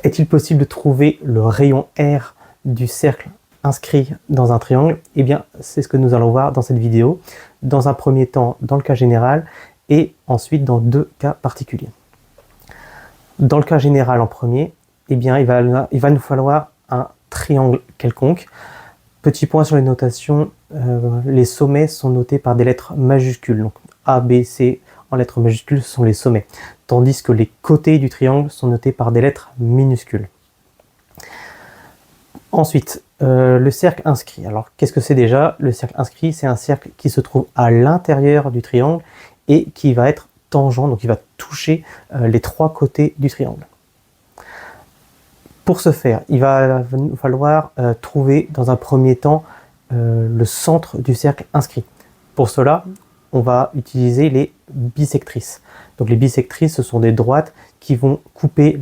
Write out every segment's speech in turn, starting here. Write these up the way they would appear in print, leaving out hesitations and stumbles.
Est-il possible de trouver le rayon R du cercle inscrit dans un triangle? Eh bien, c'est ce que nous allons voir dans cette vidéo. Dans un premier temps, dans le cas général, et ensuite dans deux cas particuliers. Dans le cas général en premier, eh bien, il va nous falloir un triangle quelconque. Petit point sur les notations, les sommets sont notés par des lettres majuscules. Donc A, B, C en lettres majuscules sont les sommets, tandis que les côtés du triangle sont notés par des lettres minuscules. Ensuite, le cercle inscrit. Alors, qu'est-ce que c'est déjà? Le cercle inscrit, c'est un cercle qui se trouve à l'intérieur du triangle et qui va être tangent, donc il va toucher les trois côtés du triangle. Pour ce faire, il va nous falloir trouver dans un premier temps le centre du cercle inscrit. Pour cela, on va utiliser les bisectrices. Donc les bisectrices, ce sont des droites qui vont couper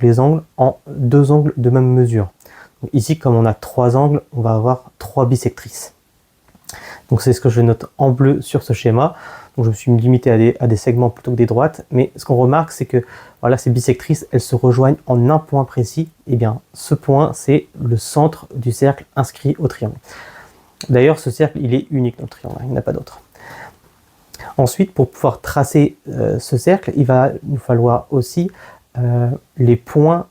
les angles en deux angles de même mesure. Donc ici, comme on a trois angles, on va avoir trois bisectrices. Donc c'est ce que je note en bleu sur ce schéma. Donc je me suis limité à des segments plutôt que des droites. Mais ce qu'on remarque, c'est que voilà, ces bisectrices, elles se rejoignent en un point précis. Et bien, ce point, c'est le centre du cercle inscrit au triangle. D'ailleurs, ce cercle, il est unique dans le triangle, il n'y en a pas d'autre. Ensuite, pour pouvoir tracer ce cercle, il va nous falloir aussi les points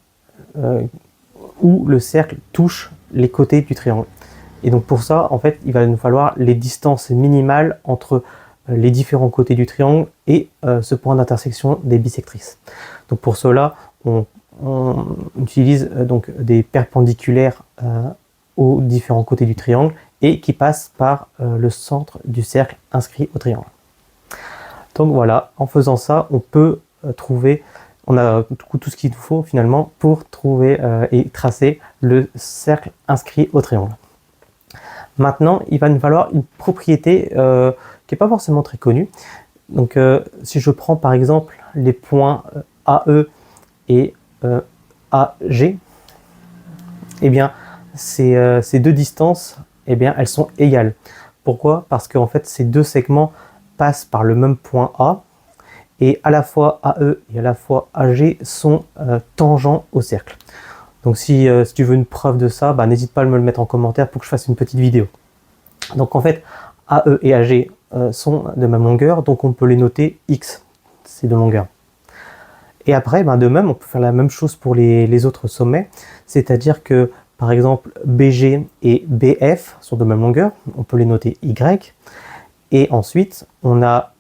où le cercle touche les côtés du triangle. Et donc pour ça, en fait, il va nous falloir les distances minimales entre les différents côtés du triangle et ce point d'intersection des bisectrices. Donc pour cela, on utilise donc des perpendiculaires aux différents côtés du triangle et qui passent par le centre du cercle inscrit au triangle. Donc voilà, en faisant ça, on peut trouver, on a tout ce qu'il nous faut finalement pour trouver et tracer le cercle inscrit au triangle. Maintenant, il va nous falloir une propriété qui n'est pas forcément très connue. Donc si je prends par exemple les points AE et AG, eh bien ces deux distances, eh bien, elles sont égales. Pourquoi? Parce qu'en fait ces deux segments passent par le même point A et à la fois AE et à la fois AG sont tangents au cercle. Donc si tu veux une preuve de ça, n'hésite pas à me le mettre en commentaire pour que je fasse une petite vidéo. Donc en fait, AE et AG sont de même longueur, donc on peut les noter X, c'est de longueur. Et après, de même, on peut faire la même chose pour les autres sommets, c'est-à-dire que par exemple BG et BF sont de même longueur, on peut les noter Y. Et ensuite, on a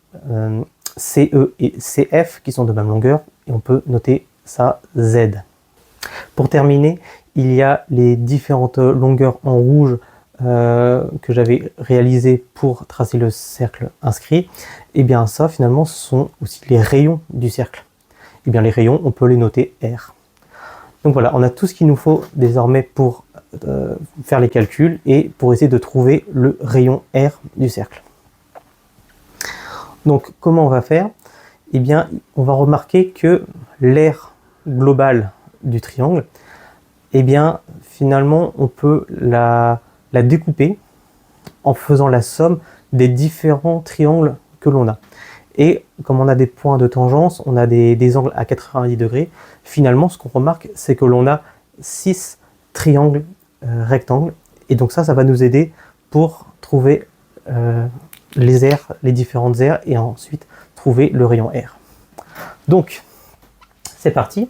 CE et CF qui sont de même longueur, et on peut noter ça Z. Pour terminer, il y a les différentes longueurs en rouge que j'avais réalisées pour tracer le cercle inscrit. Et bien ça, finalement, ce sont aussi les rayons du cercle. Et bien les rayons, on peut les noter R. Donc voilà, on a tout ce qu'il nous faut désormais pour faire les calculs et pour essayer de trouver le rayon R du cercle. Donc comment on va faire? Eh bien, on va remarquer que l'aire globale du triangle, eh bien, finalement, on peut la découper en faisant la somme des différents triangles que l'on a. Et comme on a des points de tangence, on a des angles à 90 degrés, finalement, ce qu'on remarque, c'est que l'on a 6 triangles rectangles. Et donc ça va nous aider pour trouver les aires, les différentes aires, et ensuite trouver le rayon R. Donc, c'est parti.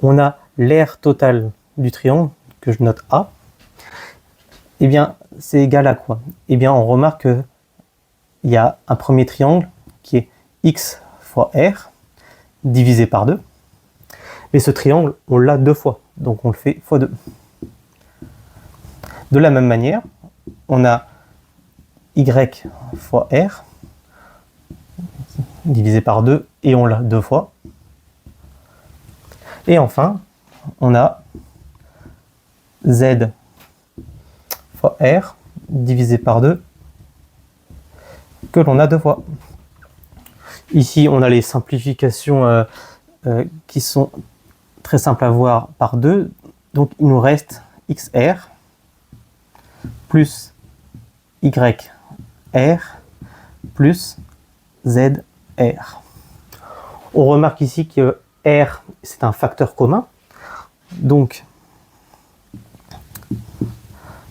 On a l'aire totale du triangle, que je note A. Eh bien, c'est égal à quoi? Eh bien, on remarque qu'il y a un premier triangle qui est X fois R, divisé par 2. Mais ce triangle, on l'a deux fois, donc on le fait fois 2. De la même manière, on a Y fois R, divisé par 2, et on l'a deux fois. Et enfin, on a Z fois R, divisé par 2, que l'on a deux fois. Ici, on a les simplifications qui sont très simples à voir par 2. Donc, il nous reste XR plus YR plus ZR. On remarque ici que R, c'est un facteur commun. Donc,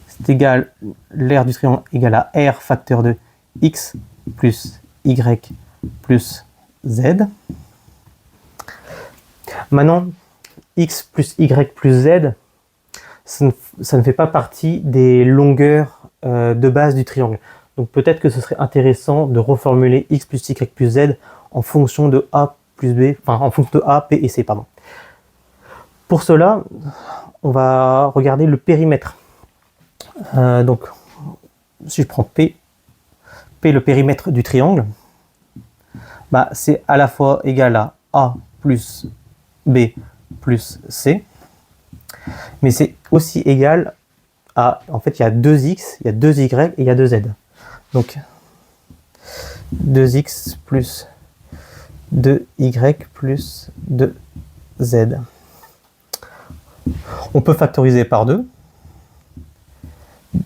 c'est égal, l'aire du triangle égale à R facteur de X plus Y plus Z. Maintenant, X plus Y plus Z, ça ne fait pas partie des longueurs de base du triangle. Donc peut-être que ce serait intéressant de reformuler X plus Y plus Z en fonction de A plus B, enfin en fonction de A, P et C, pardon. Pour cela, on va regarder le périmètre. Donc, si je prends P, le périmètre du triangle, bah, c'est à la fois égal à A plus B plus C, mais c'est aussi égal à, en fait, il y a 2x, il y a 2y et il y a 2z. Donc, 2x plus 2y plus 2z. On peut factoriser par 2.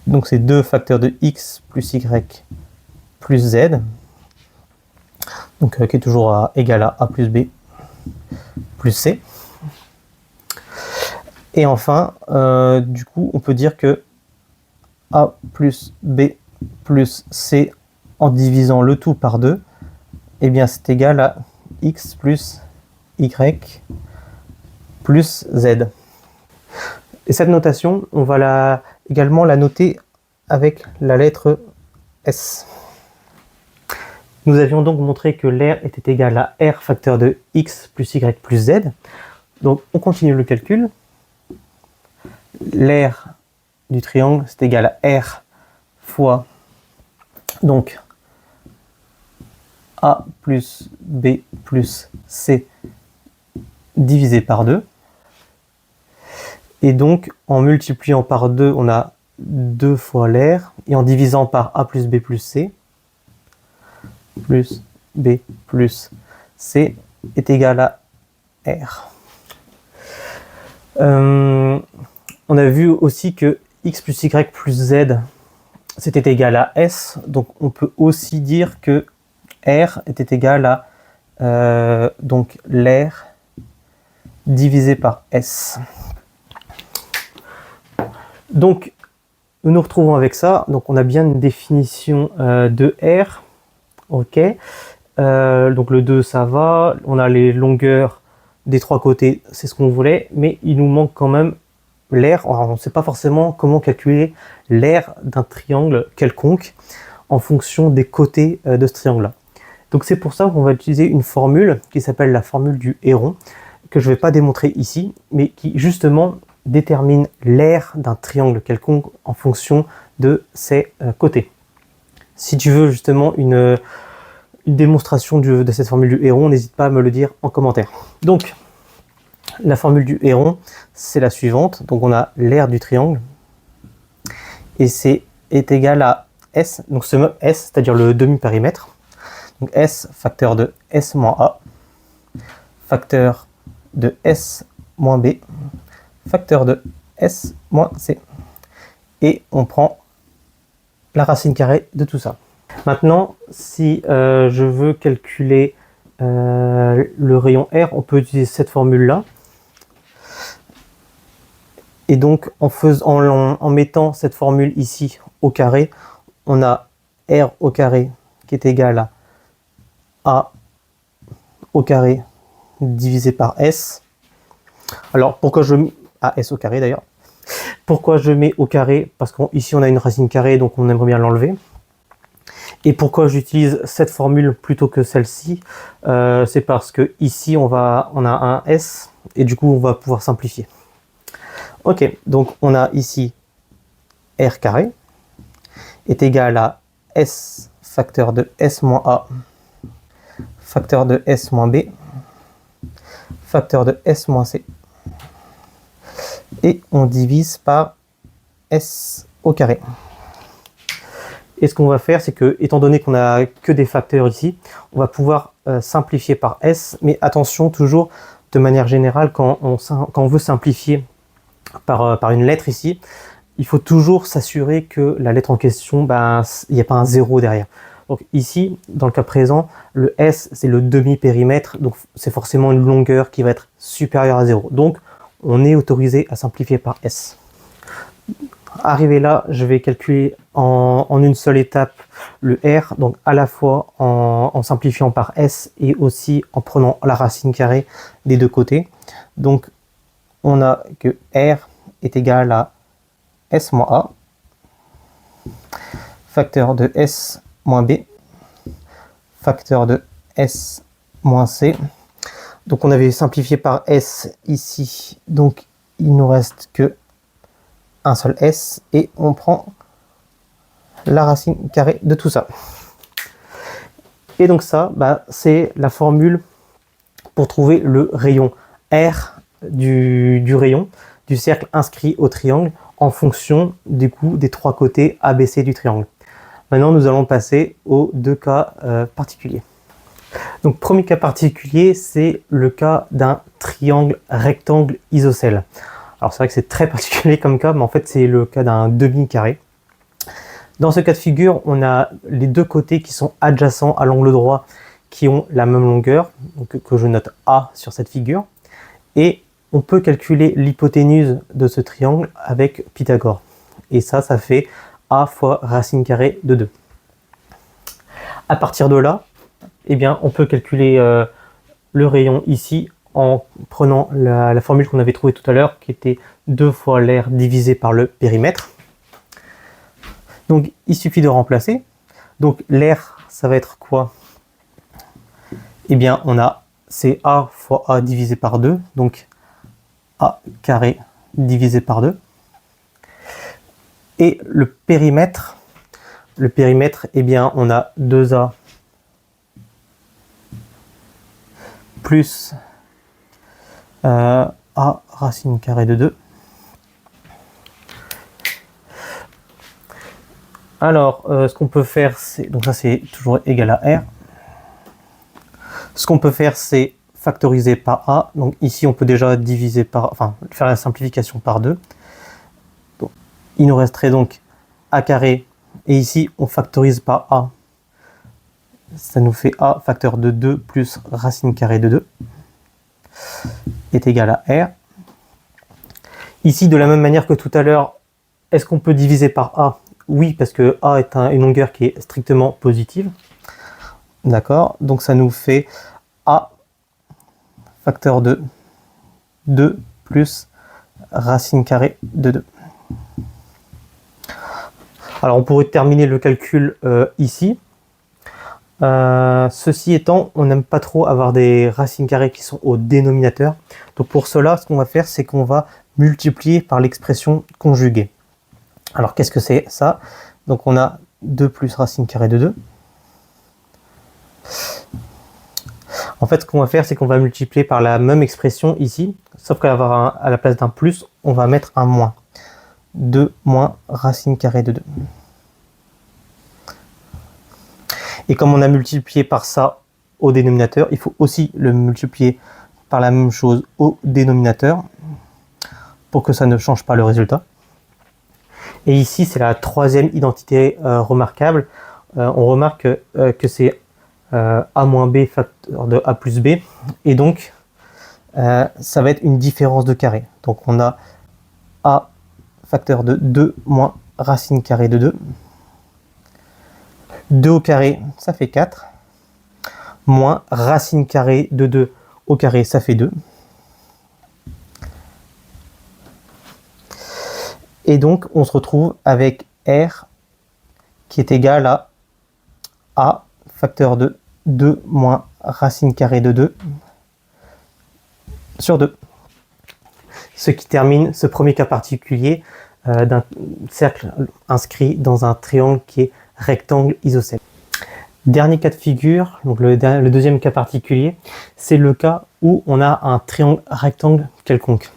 Donc c'est 2 facteurs de x plus y plus z. Donc qui est toujours égal à a plus b plus c. Et enfin, du coup, on peut dire que a plus b plus c en divisant le tout par 2, eh bien c'est égal à x plus y plus z. Et cette notation, on va également la noter avec la lettre S. Nous avions donc montré que l'aire était égal à R facteur de x plus y plus z. Donc on continue le calcul. L'aire du triangle, c'est égal à R fois donc A plus B plus C divisé par 2. Et donc, en multipliant par 2, on a 2 fois l'aire. Et en divisant par A plus B plus C est égal à R. On a vu aussi que X plus Y plus Z, c'était égal à S. Donc, on peut aussi dire que R était égal à donc l'aire divisé par S. Donc, nous nous retrouvons avec ça. Donc, on a bien une définition de R. OK. Donc, le 2, ça va. On a les longueurs des trois côtés. C'est ce qu'on voulait. Mais il nous manque quand même l'aire. On ne sait pas forcément comment calculer l'aire d'un triangle quelconque en fonction des côtés de ce triangle-là. Donc, c'est pour ça qu'on va utiliser une formule qui s'appelle la formule du héron, que je ne vais pas démontrer ici, mais qui, justement, détermine l'aire d'un triangle quelconque en fonction de ses côtés. Si tu veux justement une démonstration de cette formule du héron, n'hésite pas à me le dire en commentaire. Donc, la formule du héron, c'est la suivante. Donc, on a l'aire du triangle et est égal à S, donc ce S, c'est-à-dire le demi-périmètre. Donc, S facteur de S moins A, facteur de S moins B, facteur de S moins C. Et on prend la racine carrée de tout ça. Maintenant, si je veux calculer le rayon R, on peut utiliser cette formule-là. Et donc, en mettant cette formule ici au carré, on a R au carré qui est égal à A au carré divisé par S. Alors, pourquoi je S au carré d'ailleurs. Pourquoi je mets au carré? Parce qu'ici on a une racine carrée, donc on aimerait bien l'enlever. Et pourquoi j'utilise cette formule plutôt que celle-ci? C'est parce que ici on a un S, et du coup on va pouvoir simplifier. Ok, donc on a ici R carré est égal à S facteur de S moins A, facteur de S moins B, facteur de S moins C. Et on divise par S au carré. Et ce qu'on va faire, c'est que, étant donné qu'on n'a que des facteurs ici, on va pouvoir simplifier par S, mais attention, toujours, de manière générale, quand on veut simplifier par une lettre ici, il faut toujours s'assurer que la lettre en question, il n'y a pas un 0 derrière. Donc ici, dans le cas présent, le S, c'est le demi-périmètre, donc c'est forcément une longueur qui va être supérieure à 0. Donc, on est autorisé à simplifier par S. Arrivé là, je vais calculer en une seule étape le R, donc à la fois en simplifiant par S et aussi en prenant la racine carrée des deux côtés. Donc, on a que R est égal à S moins A, facteur de S moins B, facteur de S moins C. Donc on avait simplifié par S ici, donc il nous reste que un seul S et on prend la racine carrée de tout ça. Et donc ça, c'est la formule pour trouver le rayon R du rayon du cercle inscrit au triangle en fonction du coup des trois côtés ABC du triangle. Maintenant, nous allons passer aux deux cas particuliers. Donc, premier cas particulier, c'est le cas d'un triangle rectangle isocèle. Alors, c'est vrai que c'est très particulier comme cas, mais en fait, c'est le cas d'un demi-carré. Dans ce cas de figure, on a les deux côtés qui sont adjacents à l'angle droit qui ont la même longueur, donc que je note A sur cette figure. Et on peut calculer l'hypoténuse de ce triangle avec Pythagore. Et ça fait A fois racine carrée de 2. À partir de là, eh bien, on peut calculer le rayon ici en prenant la formule qu'on avait trouvée tout à l'heure, qui était 2 fois l'aire divisé par le périmètre. Donc, il suffit de remplacer. Donc, l'aire, ça va être quoi? Eh bien, c'est A fois A divisé par 2, donc A carré divisé par 2. Et le périmètre, eh bien, on a 2A plus A racine carrée de 2. Alors, ce qu'on peut faire, c'est... Donc ça, c'est toujours égal à R. Ce qu'on peut faire, c'est factoriser par A. Donc ici, on peut déjà diviser par... Enfin, faire la simplification par 2. Donc, il nous resterait donc A carré. Et ici, on factorise par A. Ça nous fait A facteur de 2 plus racine carrée de 2 est égal à R. Ici, de la même manière que tout à l'heure, est-ce qu'on peut diviser par A? Oui, parce que A est une longueur qui est strictement positive. D'accord? Donc ça nous fait A facteur de 2 plus racine carrée de 2. Alors on pourrait terminer le calcul ici. Ceci étant, on n'aime pas trop avoir des racines carrées qui sont au dénominateur. Donc pour cela, ce qu'on va faire, c'est qu'on va multiplier par l'expression conjuguée. Alors qu'est-ce que c'est ça? Donc on a 2 plus racine carrée de 2. En fait, ce qu'on va faire, c'est qu'on va multiplier par la même expression ici, sauf qu'à la place d'un plus, on va mettre un moins. 2 moins racine carrée de 2. Et comme on a multiplié par ça au dénominateur, il faut aussi le multiplier par la même chose au dénominateur pour que ça ne change pas le résultat. Et ici, c'est la troisième identité remarquable. On remarque que c'est A moins B facteur de A plus B. Et donc, ça va être une différence de carré. Donc, on a A facteur de 2 moins racine carrée de 2. 2 au carré, ça fait 4. Moins racine carrée de 2 au carré, ça fait 2. Et donc, on se retrouve avec R qui est égal à A facteur de 2 moins racine carrée de 2 sur 2. Ce qui termine ce premier cas particulier d'un cercle inscrit dans un triangle qui est rectangle isocèle. Dernier cas de figure, donc le deuxième cas particulier, c'est le cas où on a un triangle rectangle quelconque.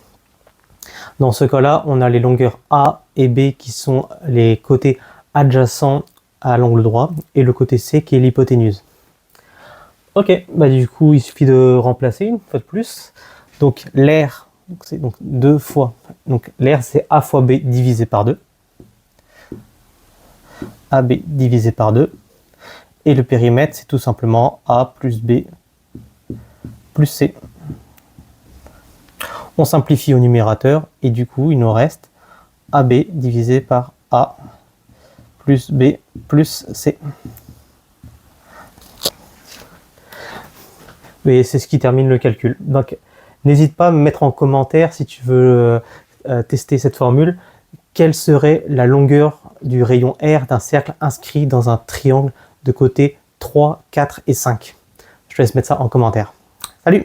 Dans ce cas-là, on a les longueurs A et B qui sont les côtés adjacents à l'angle droit et le côté C qui est l'hypoténuse. Ok, du coup, il suffit de remplacer une fois de plus. Donc l'aire, c'est donc 2 fois. Donc l'aire, c'est A fois B divisé par 2. AB divisé par 2. Et le périmètre, c'est tout simplement A plus B plus C. On simplifie au numérateur et du coup, il nous reste AB divisé par A plus B plus C. Et c'est ce qui termine le calcul. Donc, n'hésite pas à me mettre en commentaire si tu veux tester cette formule. Quelle serait la longueur du rayon R d'un cercle inscrit dans un triangle de côté 3, 4 et 5? Je te laisse mettre ça en commentaire. Salut!